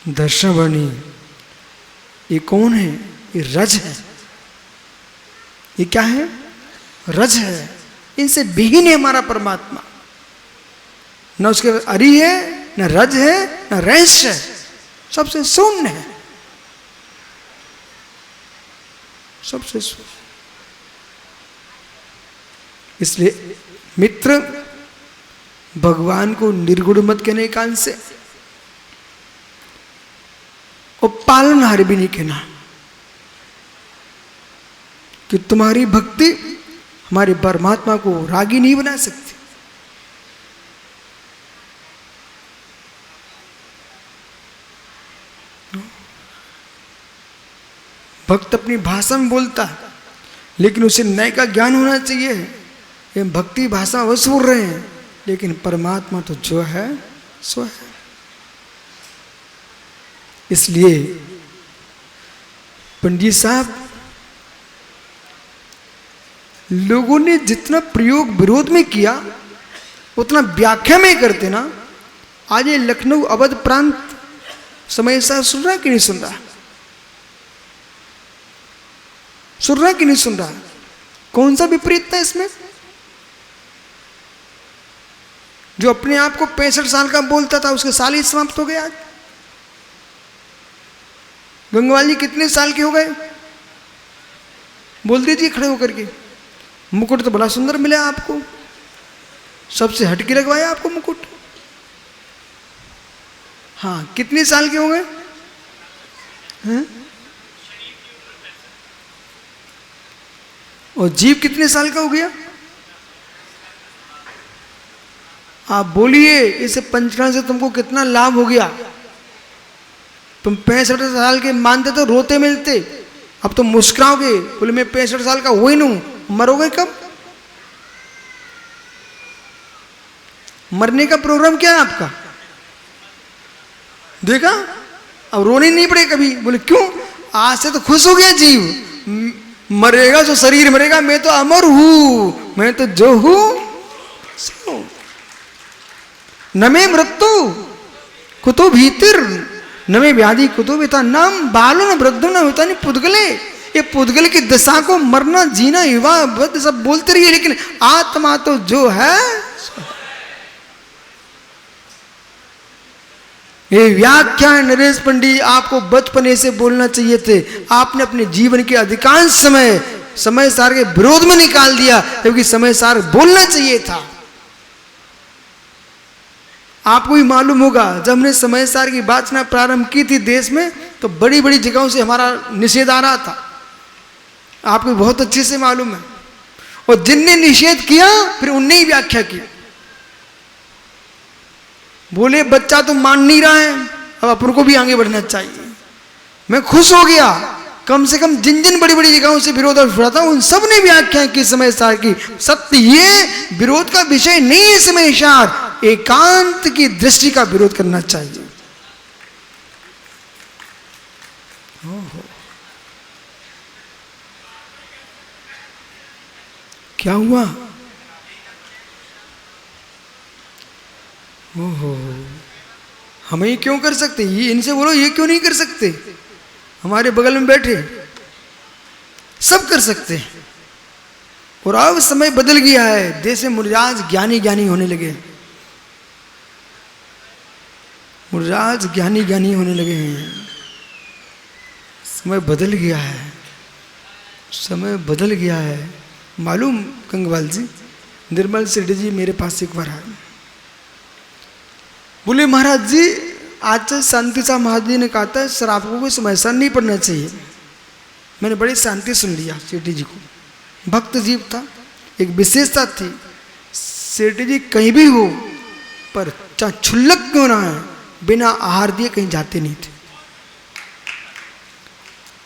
दर्शनावरणी, ये कौन है? ये रज है। ये क्या है? रज है। इनसे विहीन है हमारा परमात्मा। न उसके अरि है, न रज है, न रहस्य है, सबसे शून्य है, सबसे शून्य। इसलिए मित्र, भगवान को निर्गुण मत कहने कान से, और पालनहार भी नहीं कहना, कि तुम्हारी भक्ति हमारे परमात्मा को रागी नहीं बना सकती। भक्त अपनी भाषा में बोलता है, लेकिन उसे नए का ज्ञान होना चाहिए। ये भक्ति भाषा वो सुन रहे हैं, लेकिन परमात्मा तो जो है सो है। इसलिए पंडित साहब, लोगों ने जितना प्रयोग विरोध में किया उतना व्याख्या में करते ना। आज ये लखनऊ अवध प्रांत समय साहब सुन रहा कि नहीं सुन रहा? सुन रहा कि नहीं सुन रहा? कौन सा विपरीत था इसमें? जो अपने आप को 65 साल का बोलता था, उसके साल ही समाप्त हो गए। आज गंगवाल जी कितने साल के हो गए? बोल दीजिए खड़े होकर के। मुकुट तो बड़ा सुंदर मिला आपको, सबसे हटके लगवाया आपको मुकुट। हाँ, कितने साल के हो गए? हैं? और जीव कितने साल का हो गया? आप बोलिए, इसे पंचकर्म से तुमको कितना लाभ हो गया? तुम 65 साल के मानते तो रोते मिलते, अब तुम मुस्कुराओगे, बोले मैं 65 साल का हो ही नहीं। मरोगे कब? मरने का प्रोग्राम क्या है आपका? देखा? अब रोने नहीं पड़े कभी। बोले क्यों? आज से तो खुश हो गया जीव। मरेगा तो शरीर मरेगा, मैं तो अमर हूं, मैं तो जो हूं। न मे मृत्यु कुतो भीतर, न मे व्याधि कुतो वेता, नम बालो न वृद्धो न होता नहीं पुद्गले। ये पुद्गल की दशा को मरना, जीना, युवा वृद्ध सब बोलते रहिए, लेकिन आत्मा तो जो है। ये व्याख्या नरेश पंडित आपको बचपने से बोलना चाहिए थे। आपने अपने जीवन के अधिकांश समय सार के विरोध में निकाल दिया, क्योंकि समय सार बोलना चाहिए था। आपको भी मालूम होगा, जब हमने समय सार की वाचना प्रारंभ की थी देश में, तो बड़ी बड़ी जगहों से हमारा निषेध आ रहा था। आपको बहुत अच्छे से मालूम है। और जिनने निषेध किया, फिर उनने ही व्याख्या की। बोले बच्चा तो मान नहीं रहा है, अब अपन को भी आगे बढ़ना चाहिए। मैं खुश हो गया, कम से कम जिन जिन बड़ी बड़ी जगहों से विरोध उठ रहा था, उन सब ने व्याख्या की समय सार की। सत्य ये विरोध का विषय नहीं है। समय सार एकांत की दृष्टि का विरोध करना चाहिए। क्या हुआ? ओहो, हम ये क्यों कर सकते? ये इनसे बोलो, ये क्यों नहीं कर सकते? हमारे बगल में बैठे सब कर सकते हैं। और अब समय बदल गया है, देश में मुर्राज ज्ञानी ज्ञानी होने लगे। मुर्राज ज्ञानी ज्ञानी होने लगे हैं। समय बदल गया है, समय बदल गया है। मालूम गंगवाल जी, निर्मल सेठ जी मेरे पास एक बार आए। बोले महाराज जी, आज शांति साहब महाराज जी ने कहा था सर आपको कोई समस्या नहीं पड़ना चाहिए। मैंने बड़ी शांति सुन लिया सेठ जी को। भक्त जीव था, एक विशेषता थी, सेठ जी कहीं भी हो, पर चाहे क्षुल्लक क्यों ना है, बिना आहार दिए कहीं जाते नहीं थे।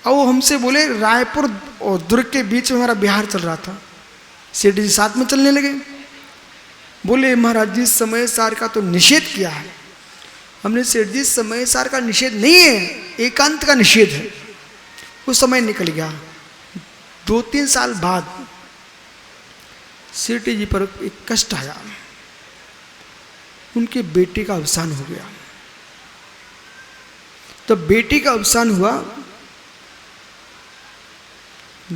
और वो हमसे बोले, रायपुर और दुर्ग के बीच में हमारा बिहार चल रहा था, सेठ जी साथ में चलने लगे। बोले महाराज जी समय सार का तो निषेध किया है। हमने सेठ जी समय सार का निषेध नहीं है, एकांत का निषेध है। वो समय निकल गया। 2-3 साल बाद सेठ जी पर एक कष्ट आया, उनके बेटे का अवसान हो गया। तो बेटे का अवसान हुआ,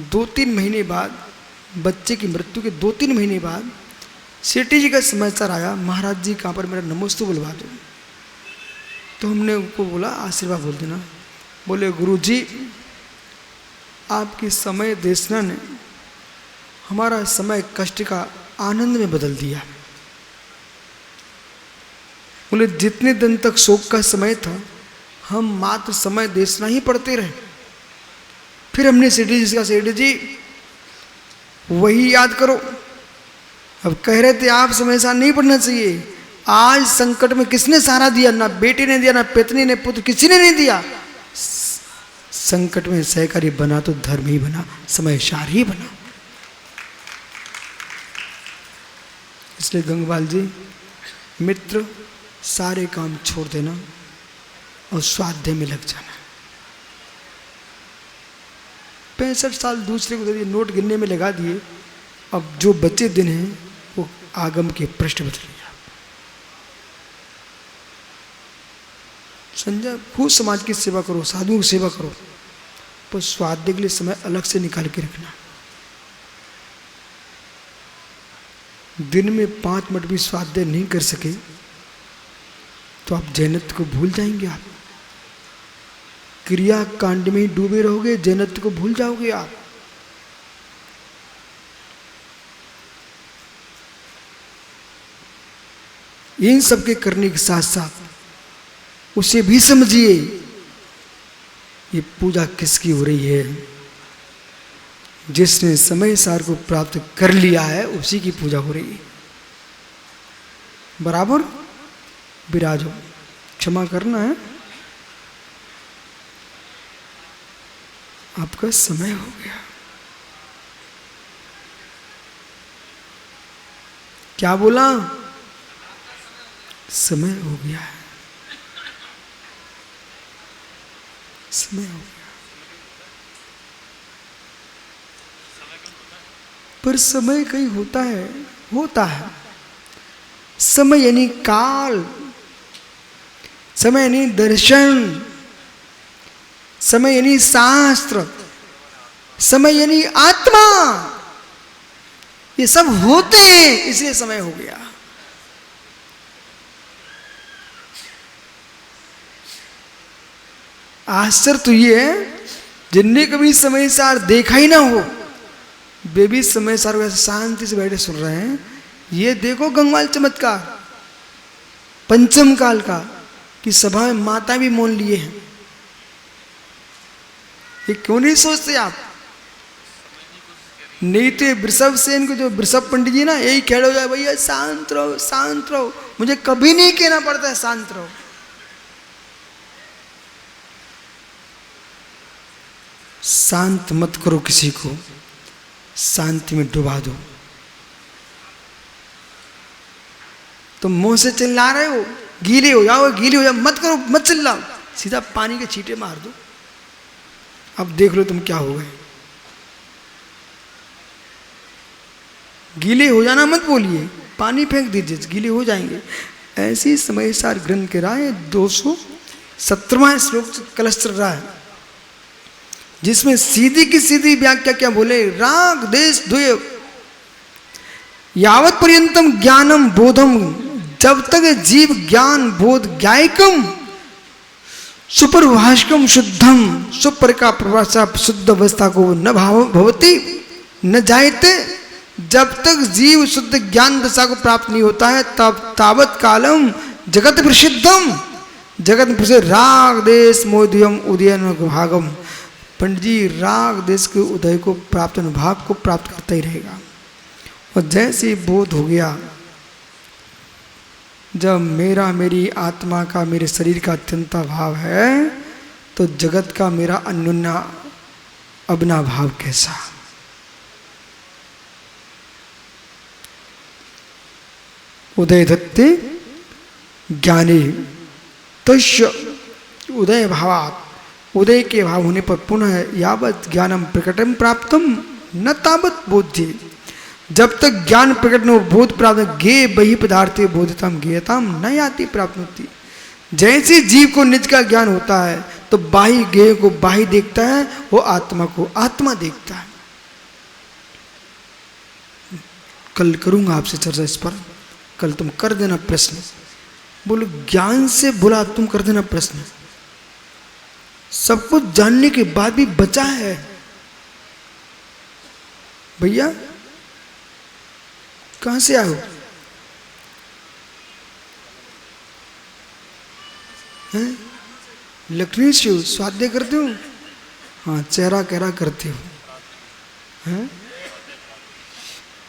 2-3 महीने बाद, बच्चे की मृत्यु के 2-3 महीने बाद सेठ जी का समाचार आया, महाराज जी कहाँ पर, मेरा नमोस्तु बुलवा दो। तो हमने उनको बोला आशीर्वाद बोल देना। बोले गुरु जी आपकी समय देशना ने हमारा समय कष्ट का आनंद में बदल दिया। बोले जितने दिन तक शोक का समय था हम मात्र समय देशना ही पढ़ते रहे। फिर हमने सेठ जी का, सेठ जी वही याद करो। अब कह रहे थे आप समय सार नहीं पढ़ना चाहिए। आज संकट में किसने सहारा दिया? ना बेटे ने दिया, ना पत्नी ने, पुत्र किसी ने नहीं दिया। संकट में सहकारी बना तो धर्म ही बना, समय सार ही बना। इसलिए गंगवाल जी मित्र सारे काम छोड़ देना और स्वाध्याय में लग जाना। 65 साल दूसरे को दे दिए, नोट गिनने में लगा दिए। अब जो बचे दिन हैं वो आगम के पृष्ठ बदल गया। संजय खूब समाज की सेवा करो, साधुओं की सेवा करो, पर स्वाध्याय के लिए समय अलग से निकाल के रखना। दिन में 5 मिनट भी स्वाध्याय नहीं कर सके तो आप जैनत्व को भूल जाएंगे। आप क्रिया कांड में ही डूबे रहोगे, जैनत्व को भूल जाओगे आप। इन सब के करने के साथ साथ उसे भी समझिए ये पूजा किसकी हो रही है। जिसने समय सार को प्राप्त कर लिया है उसी की पूजा हो रही है। बराबर विराजो, क्षमा करना है, आपका समय हो गया। क्या बोला? समय हो गया है, समय हो गया। पर समय कहीं होता है, होता है। समय यानी काल, समय यानी दर्शन, समय यानी शास्त्र, समय यानी आत्मा। ये सब होते हैं, इसलिए समय हो गया। आश्चर्य तो ये है जिनने कभी समय सार देखा ही ना हो, वे भी समय सार को ऐसे शांति से बैठे सुन रहे हैं। ये देखो गंगवाल चमत्कार पंचम काल का, कि सभा में माता भी मौन लिए हैं। ये क्यों नहीं सोचते आप? नहीं तो वृषभ सेन को, जो वृषभ पंडित जी ना, यही खेल हो जाए, भैया शांत रहो, शांत रहो। मुझे कभी नहीं कहना पड़ता है शांत रहो। शांत मत करो किसी को, शांति में डुबा दो। तुम मुंह से चिल्ला रहे हो, गीले हो जाओ, गीले हो जाओ, मत करो, मत चिल्लाओ, सीधा पानी के छींटे मार दो। अब देख लो तुम क्या हो गए। गीले हो जाना मत बोलिए, पानी फेंक दीजिए, गीले हो जाएंगे। ऐसी समय सार ग्रंथ के राय 217वां श्लोक कलश चल रहा है, जिसमें सीधी की सीधी व्याख्या क्या बोले? राग देश द्वय यावत पर्यंतम ज्ञानम बोधम, जब तक जीव ज्ञान बोध ज्ञायकम सुपरभाषकम शुद्धम, सुपर का प्रभाषा शुद्ध अवस्था को न भाव भवती न जायते। जब तक जीव शुद्ध ज्ञान दशा को प्राप्त नहीं होता है तब तावत कालम जगत प्रसिद्धम, जगत प्रसिद्ध राग देश मोदियम उदयन भागम। पंडित जी राग देश के उदय को प्राप्त, अनुभाग को प्राप्त करता ही रहेगा। और जैसे बोध हो गया जब मेरा मेरी आत्मा का मेरे शरीर का अत्यंता भाव है तो जगत का मेरा अन्योन्या अपना भाव कैसा। उदय दत्ते ज्ञानी तस्य उदय भावात, उदय के भाव होने पर पुनः यावत ज्ञानम प्रकटम प्राप्तम न तावत बोधि, जब तक ज्ञान प्रकट न हो बोध प्राप्त गे बही पदार्थे बोधताम गेयताम न याति प्राप्त होती। जैसे जीव को निज का ज्ञान होता है तो बाही गेय को बाही देखता है, वो आत्मा को आत्मा देखता है। कल करूंगा आपसे चर्चा इस पर, कल तुम कर देना प्रश्न। बोलो ज्ञान से बोला तुम कर देना प्रश्न। सब कुछ जानने के बाद भी बचा है भैया, कहां से आए हो? हैं? लखनऊ से हो? स्वाध्याय करते हो? हाँ, चेहरा कहरा करते हो? हैं?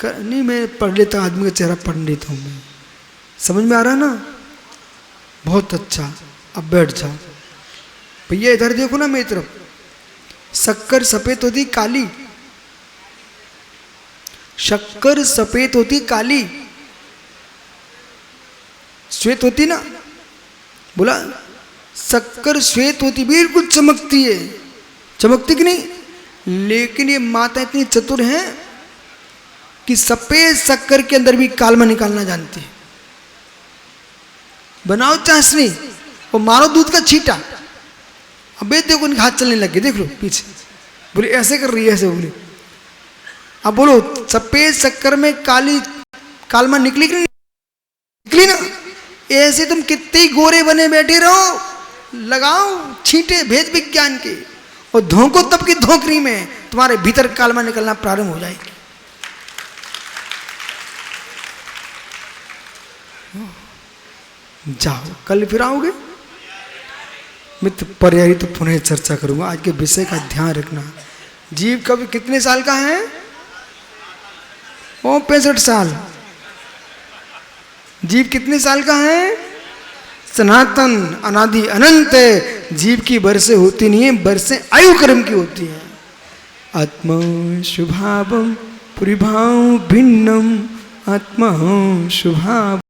नहीं, मैं पढ़ लेता, आदमी का चेहरा पढ़ लेता हूँ मैं। समझ में आ रहा ना? बहुत अच्छा, अब बैठ जाओ। भैया इधर देखो ना मेरी तरफ। शक्कर सफेद होती काली, शक्कर सफेद होती काली, श्वेत होती ना? बोला शक्कर श्वेत होती, बिल्कुल चमकती है, चमकती कि नहीं? लेकिन ये माता इतनी चतुर है कि सफेद शक्कर के अंदर भी कालमा निकालना जानती है। बनाओ चाशनी और मारो दूध का छींटा, अबे देखो उनके हाथ चलने लगे, देख लो पीछे। बोले ऐसे कर रही है, ऐसे बोले। अब बोलो सफेद शक्कर में काली कालमा निकली कि नहीं निकली ना? ऐसे तुम कितने ही गोरे बने बैठे रहो, लगाओ छींटे भेद विज्ञान के और धोखो तब की धोकरी में तुम्हारे भीतर कालमा निकलना प्रारंभ हो जाएगी। जाओ, कल फिर आओगे मित्र। पर्यायी तो पुनः चर्चा करूंगा। आज के विषय का ध्यान रखना। जीव कब कितने साल का है? ओ 65 साल। जीव कितने साल का है? सनातन अनादि अनंत। जीव की बरसें होती नहीं है, बरसें आयु कर्म की होती है। आत्मा शुभावम पुरिभाव भिन्नम, आत्मा शुभाव